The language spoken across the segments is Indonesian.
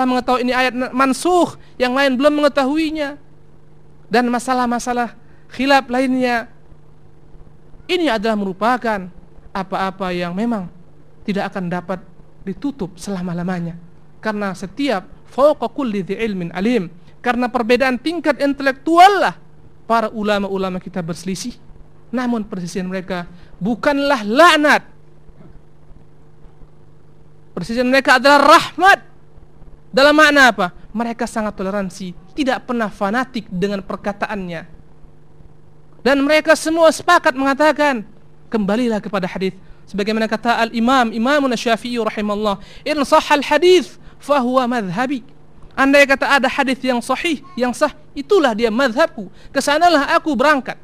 mengetahui ini ayat mansukh, yang lain belum mengetahuinya, dan masalah-masalah khilaf lainnya. Ini adalah merupakan apa-apa yang memang tidak akan dapat ditutup selama-lamanya, karena setiap fawqa kulli dzi ilmin alim, karena perbedaan tingkat intelektual lah para ulama-ulama kita berselisih. Namun perselisihan mereka bukanlah laknat, perselisihan mereka adalah rahmat. Dalam makna apa? Mereka sangat toleransi, tidak pernah fanatik dengan perkataannya. Dan mereka semua sepakat mengatakan, kembalilah kepada hadis. Sebagaimana kata Imam Syafi'i rahimahullah, in sahhal hadis fahuwa madhhabi. Andai kata ada hadis yang sahih, yang sah, itulah dia madhabku. Kesanalah aku berangkat.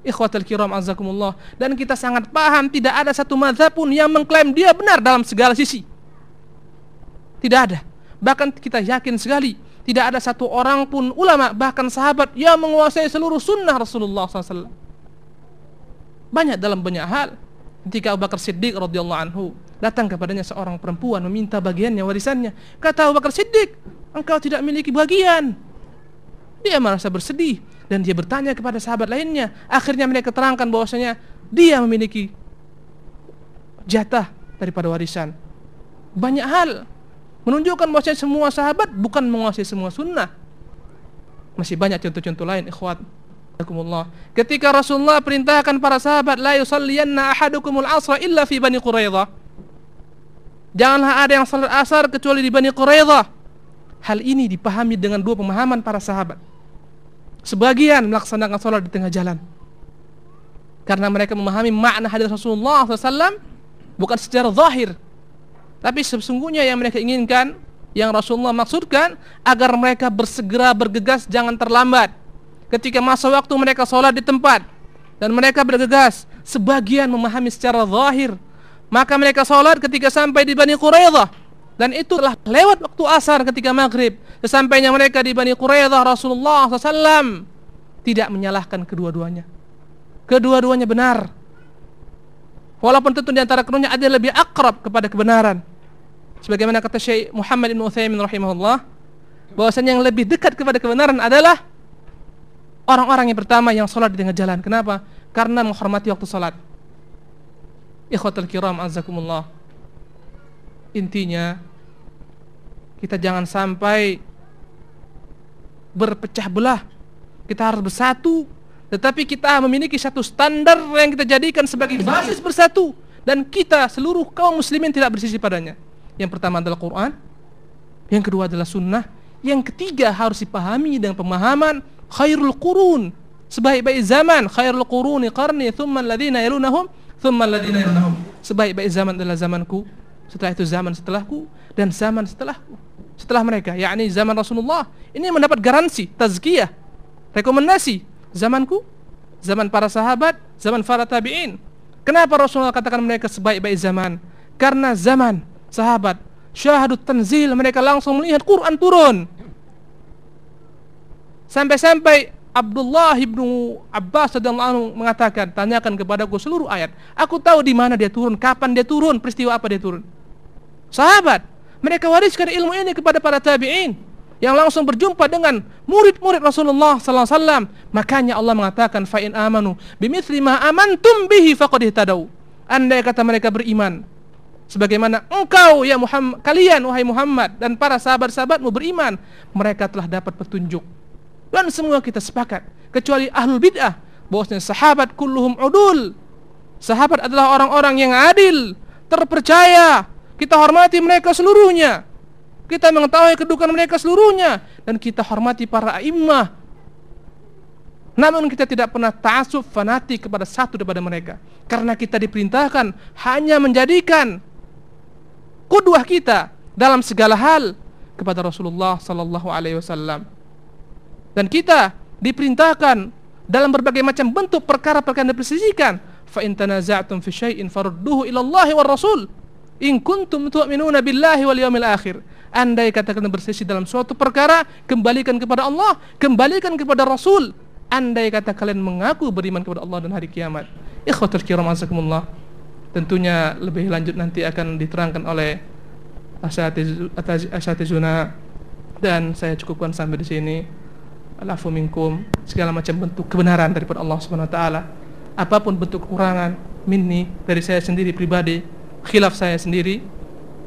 Ikhwatul kiram azakumullah. Dan kita sangat paham tidak ada satu madhab pun yang mengklaim dia benar dalam segala sisi. Tidak ada. Bahkan kita yakin sekali tidak ada satu orang pun ulama, bahkan sahabat, yang menguasai seluruh sunnah Rasulullah SAW. Banyak dalam banyak hal. Ketika Abu Bakar Siddiq radhiyallahu anhu datang kepadanya seorang perempuan meminta bagiannya, warisannya. Kata Abu Bakar Siddiq, engkau tidak memiliki bagian. Dia merasa bersedih dan dia bertanya kepada sahabat lainnya. Akhirnya mereka terangkan bahwasanya dia memiliki jatah daripada warisan. Banyak hal menunjukkan bahwa semua sahabat bukan menguasai semua sunnah. Masih banyak contoh-contoh lain, ikhwat. Ketika Rasulullah perintahkan para sahabat, la yusalliyanna ahadukumul asra illa fi Bani Quraidah, janganlah ada yang salat asar kecuali di Bani Quraidah. Hal ini dipahami dengan dua pemahaman para sahabat. Sebagian melaksanakan salat di tengah jalan karena mereka memahami makna hadis Rasulullah SAW bukan secara zahir, tapi sesungguhnya yang mereka inginkan, yang Rasulullah maksudkan, agar mereka bersegera bergegas, jangan terlambat. Ketika masa waktu mereka sholat di tempat dan mereka bergegas, sebagian memahami secara zahir, maka mereka sholat ketika sampai di Bani Quraidah, dan itulah lewat waktu asar ketika maghrib. Sesampainya mereka di Bani Quraidah, Rasulullah SAW tidak menyalahkan kedua-duanya. Kedua-duanya benar. Walaupun tentu di antara keduanya ada yang lebih akrab kepada kebenaran. Sebagaimana kata Syekh Muhammad Ibn Utsaimin rahimahullah, bahwasanya yang lebih dekat kepada kebenaran adalah orang-orang yang pertama yang sholat di tengah jalan. Kenapa? Karena menghormati waktu sholat. Ikhwatul kiram azakumullah. Intinya, kita jangan sampai berpecah belah. Kita harus bersatu, tetapi kita memiliki satu standar yang kita jadikan sebagai basis bersatu, dan kita seluruh kaum muslimin tidak bersisi padanya. Yang pertama adalah Quran, yang kedua adalah sunnah, yang ketiga harus dipahami dengan pemahaman khairul qurun, sebaik-baik zaman. Khairul quruni qarni, thumma alladhina yalunahum, thumma alladhina yalunahum. Sebaik-baik zaman adalah zamanku, setelah itu zaman setelahku, dan zaman setelahku, setelah mereka, yakni zaman Rasulullah. Ini mendapat garansi, tazkiyah, rekomendasi. Zamanku, zaman para sahabat, zaman para tabi'in. Kenapa Rasulullah katakan mereka sebaik-baik zaman? Karena zaman sahabat syahadut tanzil, mereka langsung melihat Quran turun. Sampai-sampai Abdullah ibnu Abbas radhiyallahu anhu mengatakan, tanyakan kepadaku seluruh ayat, aku tahu di mana dia turun, kapan dia turun, peristiwa apa dia turun. Sahabat, mereka wariskan ilmu ini kepada para tabi'in yang langsung berjumpa dengan murid-murid Rasulullah sallallahu alaihi wasallam. Makanya Allah mengatakan, fa in amanu bimithli ma amantum bihi faqad ihtadaw. Andai kata mereka beriman sebagaimana engkau ya Muhammad, kalian wahai Muhammad dan para sahabat-sahabatmu beriman, mereka telah dapat petunjuk. Dan semua kita sepakat, kecuali ahlul bid'ah, bahwasanya sahabat kulluhum udul. Sahabat adalah orang-orang yang adil, terpercaya. Kita hormati mereka seluruhnya, kita mengetahui kedudukan mereka seluruhnya, dan kita hormati para a'immah. Namun kita tidak pernah ta'assub fanatik kepada satu daripada mereka, karena kita diperintahkan hanya menjadikan qudwah kita dalam segala hal kepada Rasulullah sallallahu alaihi wasallam. Dan kita diperintahkan dalam berbagai macam bentuk perkara-perkara yang diperselisihkan. Fa in tanaza'tum fi syai'in farudduhu ila Allahi war Rasul in kuntum tu'minuna billahi wal yawmil akhir. Andai kata kalian berselisih dalam suatu perkara, kembalikan kepada Allah, kembalikan kepada Rasul. Andai kata kalian mengaku beriman kepada Allah dan hari kiamat. Ikhwatul kiram azakumullah. Tentunya lebih lanjut nanti akan diterangkan oleh asatizuna, dan saya cukupkan sampai di sini. Alafu minkum, segala macam bentuk kebenaran daripada Allah Subhanahu wa taala. Apapun bentuk kekurangan minni, dari saya sendiri pribadi, khilaf saya sendiri,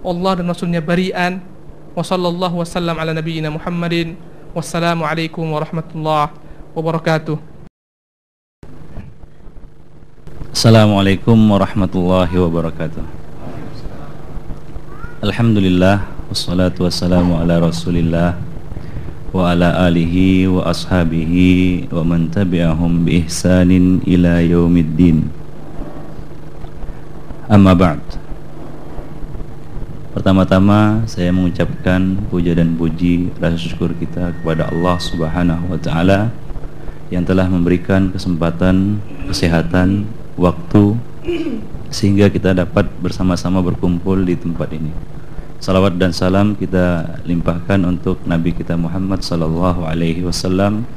Allah dan Rasulnya barian. Wa sallallahu wasallam ala nabiyyina Muhammadin. Wassalamu alaikum warahmatullahi wabarakatuh. Assalamualaikum warahmatullahi wabarakatuh. Alhamdulillah, wassalatu wassalamu ala rasulillah wa ala alihi wa ashabihi wa man tabi'ahum bi ihsanin ila yaumiddin. Amma ba'd. Pertama-tama saya mengucapkan puja dan puji, rasa syukur kita kepada Allah Subhanahu wa taala yang telah memberikan kesempatan, kesehatan, waktu sehingga kita dapat bersama-sama berkumpul di tempat ini. Salawat dan salam kita limpahkan untuk Nabi kita Muhammad sallallahu alaihi wasallam,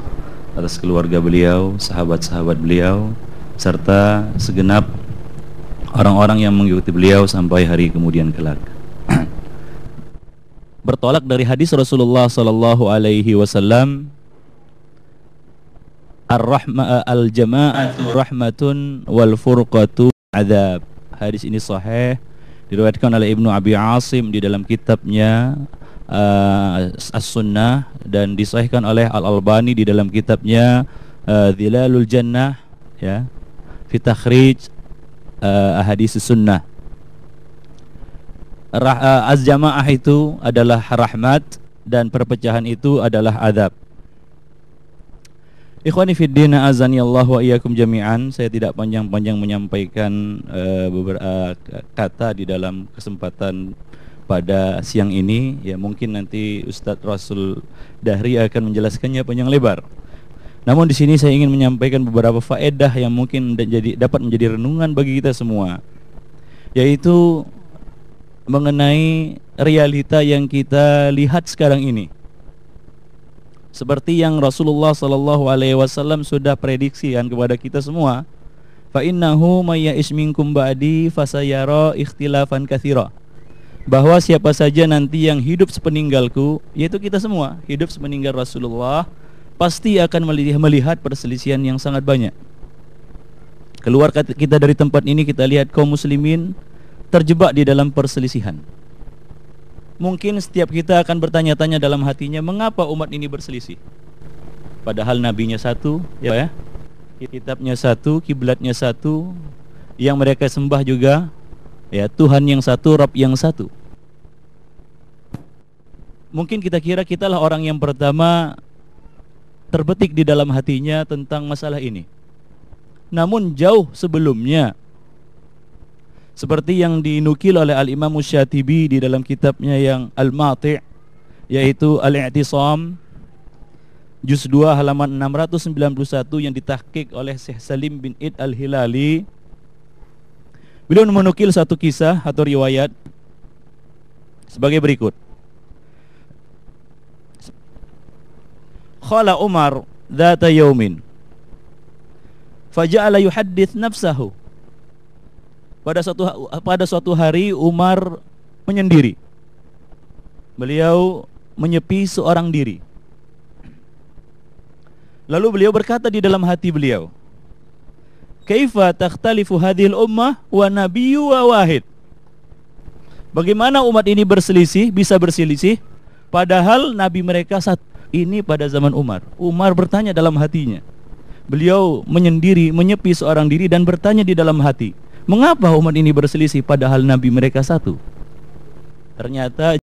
atas keluarga beliau, sahabat-sahabat beliau, serta segenap orang-orang yang mengikuti beliau sampai hari kemudian kelak. Bertolak dari hadis Rasulullah sallallahu alaihi wasallam, al-jama'atu rahmatun wal furqatu adzab. Hadis ini sahih, diriwayatkan oleh Ibnu Abi Asim di dalam kitabnya As-Sunnah, dan disahihkan oleh Al-Albani di dalam kitabnya Dhilalul Jannah, ya, fi takhrij ahadits sunnah. Az-jamaah itu adalah rahmat dan perpecahan itu adalah azab. Ikhwani fiddin, azani Allah wa iyyakum jami'an. Saya tidak panjang-panjang menyampaikan beberapa kata di dalam kesempatan pada siang ini. Ya, mungkin nanti Ustadz Rasul Dahri akan menjelaskannya panjang lebar. Namun di sini saya ingin menyampaikan beberapa faedah yang mungkin dapat menjadi renungan bagi kita semua, yaitu mengenai realita yang kita lihat sekarang ini. Seperti yang Rasulullah sallallahu alaihi wasallam sudah prediksikan kepada kita semua, fa innahu may ya'ish minkum ba'di fasayara ikhtilafan katsira. Bahwa siapa saja nanti yang hidup sepeninggalku, yaitu kita semua, hidup sepeninggal Rasulullah, pasti akan melihat perselisihan yang sangat banyak. Keluar kita dari tempat ini, kita lihat kaum muslimin terjebak di dalam perselisihan. Mungkin setiap kita akan bertanya-tanya dalam hatinya, mengapa umat ini berselisih? Padahal nabinya satu, ya, kitabnya satu, kiblatnya satu, yang mereka sembah juga, ya, Tuhan yang satu, Rabb yang satu. Mungkin kita kira kitalah orang yang pertama terbetik di dalam hatinya tentang masalah ini. Namun jauh sebelumnya, seperti yang dinukil oleh Al-Imam Syatibi di dalam kitabnya yang Al-Mati', yaitu Al-I'tisam, juz 2 halaman 691, yang ditahqiq oleh Syekh Salim bin Id Al-Hilali. Beliau menukil satu kisah atau riwayat sebagai berikut. Khala Umar dzata yaumin faja'ala yuhaddits nafsahu. Pada suatu hari Umar menyendiri. Beliau menyepi seorang diri. Lalu beliau berkata di dalam hati beliau, kaifa takhtalifu hadhil ummah wa nabiyyu wa wahid. Bagaimana umat ini bisa berselisih padahal nabi mereka satu. Ini pada zaman Umar. Umar bertanya dalam hatinya. Beliau menyendiri, menyepi seorang diri dan bertanya di dalam hati, mengapa umat ini berselisih padahal nabi mereka satu? Ternyata